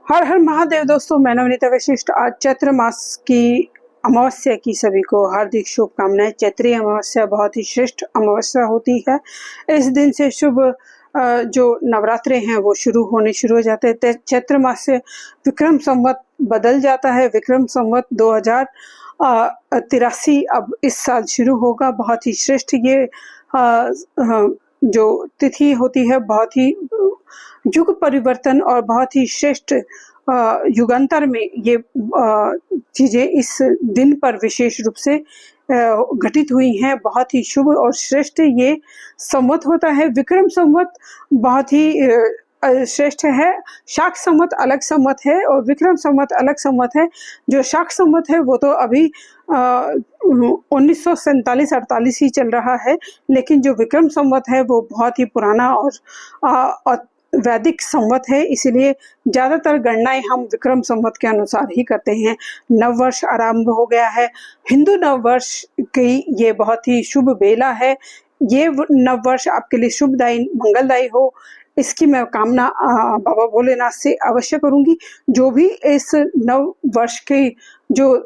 हर हर महादेव दोस्तों, मैं नवनीता वशिष्ठ। आज चैत्र मास की अमावस्या की सभी को हार्दिक शुभकामनाएं। चैत्री अमावस्या बहुत ही श्रेष्ठ अमावस्या होती है। इस दिन से शुभ जो नवरात्रे हैं वो शुरू हो जाते हैं। चैत्र मास से विक्रम संवत बदल जाता है। विक्रम संवत 2083 अब इस साल शुरू होगा। बहुत ही श्रेष्ठ ये जो तिथि होती है, बहुत ही युग परिवर्तन और बहुत ही श्रेष्ठ युगांतर में ये चीजें इस दिन पर विशेष रूप से घटित हुई हैं। बहुत ही शुभ और श्रेष्ठ ये संवत होता है। विक्रम संवत बहुत ही श्रेष्ठ है। शाक संवत अलग संवत है और विक्रम संवत अलग संवत है। जो शाक संवत है वो तो अभी 1947-48 ही चल रहा है, लेकिन जो विक्रम संवत है वो बहुत ही पुराना और वैदिक संवत है। इसलिए ज्यादातर गणनाएं हम विक्रम संवत के अनुसार ही करते हैं। नववर्ष आरंभ हो गया है। हिंदू नववर्ष की ये बहुत ही शुभ बेला है। ये नववर्ष आपके लिए शुभदायी मंगलदायी हो, इसकी मैं कामना बाबा भोलेनाथ से अवश्य करूंगी। जो भी इस नव वर्ष की जो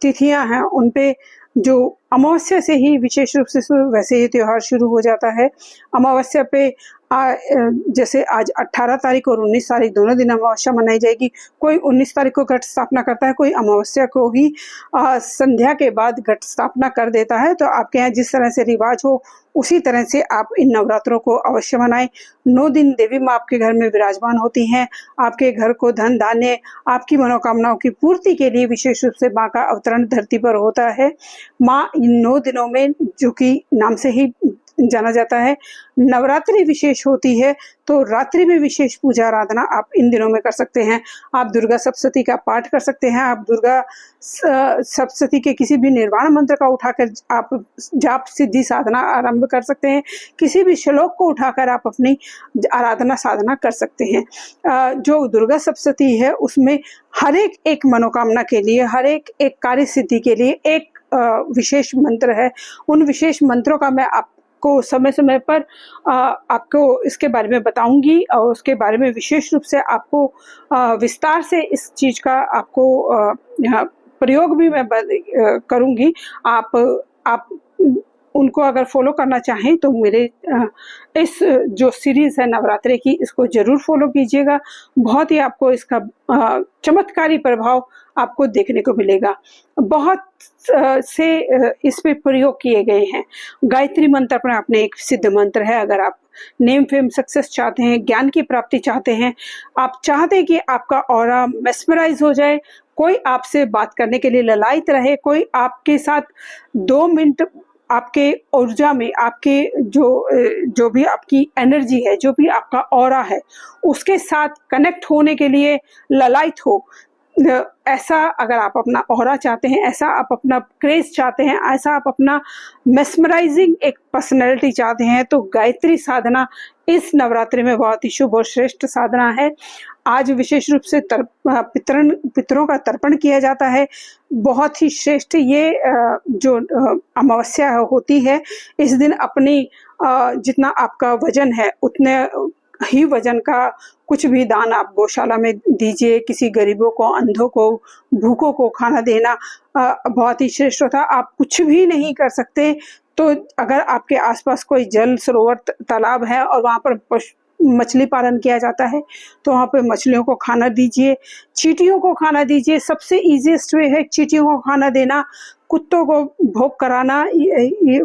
तिथियां हैं उन पे जो अमावस्या से ही विशेष रूप से वैसे ही त्योहार शुरू हो जाता है। अमावस्या पे जैसे आज 18 तारीख और 19 तारीख दोनों दिन अमावस्या मनाई जाएगी। कोई 19 तारीख को घट स्थापना करता है, कोई अमावस्या को ही संध्या के बाद घट स्थापना कर देता है। तो आपके यहाँ जिस तरह से रिवाज हो उसी तरह से आप इन नवरात्रों को अवश्य मनाएं। 9 दिन देवी माँ आपके घर में विराजमान होती हैं। आपके घर को धन धान्य, आपकी मनोकामनाओं की पूर्ति के लिए विशेष रूप से माँ का अवतरण धरती पर होता है। माँ इन 9 दिनों में, जो कि नाम से ही जाना जाता है, नवरात्रि विशेष होती है, तो रात्रि में विशेष पूजा आराधना आप इन दिनों में कर सकते हैं। आप दुर्गा सप्तशती का पाठ कर सकते हैं। आप दुर्गा सप्तशती के किसी भी निर्वाण मंत्र का उठाकर आप जाप सिद्धि साधना आरंभ कर सकते हैं। किसी भी श्लोक को उठाकर आप अपनी आराधना साधना कर सकते हैं। जो दुर्गा सप्तशती है उसमें हर एक मनोकामना के लिए, हर एक कार्य सिद्धि के लिए एक विशेष मंत्र है। उन विशेष मंत्रों का मैं को समय समय पर आपको इसके बारे में बताऊंगी और उसके बारे में विशेष रूप से आपको विस्तार से इस चीज का आपको प्रयोग भी मैं करूंगी। आप उनको अगर फॉलो करना चाहें तो मेरे इस जो सीरीज है नवरात्रे की, इसको जरूर फॉलो कीजिएगा। बहुत ही आपको इसका चमत्कारी प्रभाव आपको देखने को मिलेगा। बहुत से इस पे प्रयोग किए गए हैं। गायत्री मंत्र अपने आप में एक सिद्ध मंत्र है। अगर आप नेम फेम सक्सेस चाहते हैं, ज्ञान की प्राप्ति चाहते हैं, आप चाहते हैं कि आपका ऑरा मेस्मराइज हो जाए, कोई आपसे बात करने के लिए ललायित रहे, कोई आपके साथ 2 मिनट आपके ऊर्जा में, आपके जो भी आपकी एनर्जी है, जो भी आपका ऑरा है, उसके साथ कनेक्ट होने के लिए ललायित हो, ऐसा अगर आप अपना ऑरा चाहते हैं, ऐसा आप अपना क्रेज चाहते हैं, ऐसा आप अपना मेस्मराइजिंग एक पर्सनैलिटी चाहते हैं, तो गायत्री साधना इस नवरात्रि में बहुत ही शुभ और श्रेष्ठ साधना है। आज विशेष रूप से पितरों का तर्पण किया जाता है। बहुत ही श्रेष्ठ ये जो अमावस्या होती है, इस दिन अपनी जितना आपका वजन है उतने ही वजन का कुछ भी दान आप गौशाला में दीजिए। किसी गरीबों को, अंधों को, भूखों को खाना देना बहुत ही श्रेष्ठ होता है। आप कुछ भी नहीं कर सकते तो अगर आपके आसपास कोई जल सरोवर तालाब है और वहां पर मछली पालन किया जाता है तो वहां पे मछलियों को खाना दीजिए, चींटियों को खाना दीजिए। सबसे इजीएस्ट वे है चींटियों को खाना देना, कुत्तों को भोग कराना,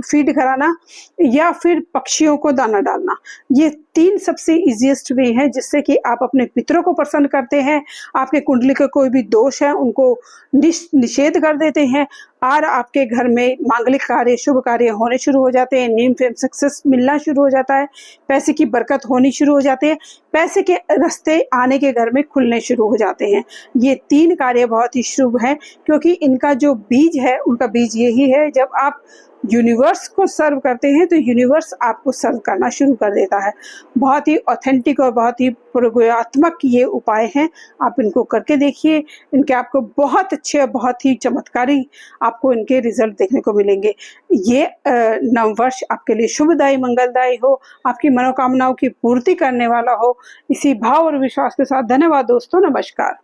फीड कराना, या फिर पक्षियों को दाना डालना। ये 3 सबसे इजीएस्ट वे हैं जिससे कि आप अपने पितरों को प्रसन्न करते हैं। आपके कुंडली के कोई भी दोष है उनको निषेध कर देते हैं और आपके घर में मांगलिक कार्य, शुभ कार्य होने शुरू हो जाते हैं। नेम फेम सक्सेस मिलना शुरू हो जाता है। पैसे की बरकत होनी शुरू हो जाती है। पैसे के रास्ते आने के घर में खुलने शुरू हो जाते हैं। ये 3 कार्य बहुत ही शुभ हैं क्योंकि इनका जो बीज है उनका बीज यही है, जब आप यूनिवर्स को सर्व करते हैं तो यूनिवर्स आपको सर्व करना शुरू कर देता है। बहुत ही ऑथेंटिक और बहुत ही प्रयोगात्मक ये उपाय हैं, आप इनको करके देखिए। इनके आपको बहुत अच्छे और बहुत ही चमत्कारी आपको इनके रिजल्ट देखने को मिलेंगे। ये नववर्ष आपके लिए शुभदायी मंगलदायी हो, आपकी मनोकामनाओं की पूर्ति करने वाला हो। इसी भाव और विश्वास के साथ धन्यवाद दोस्तों, नमस्कार।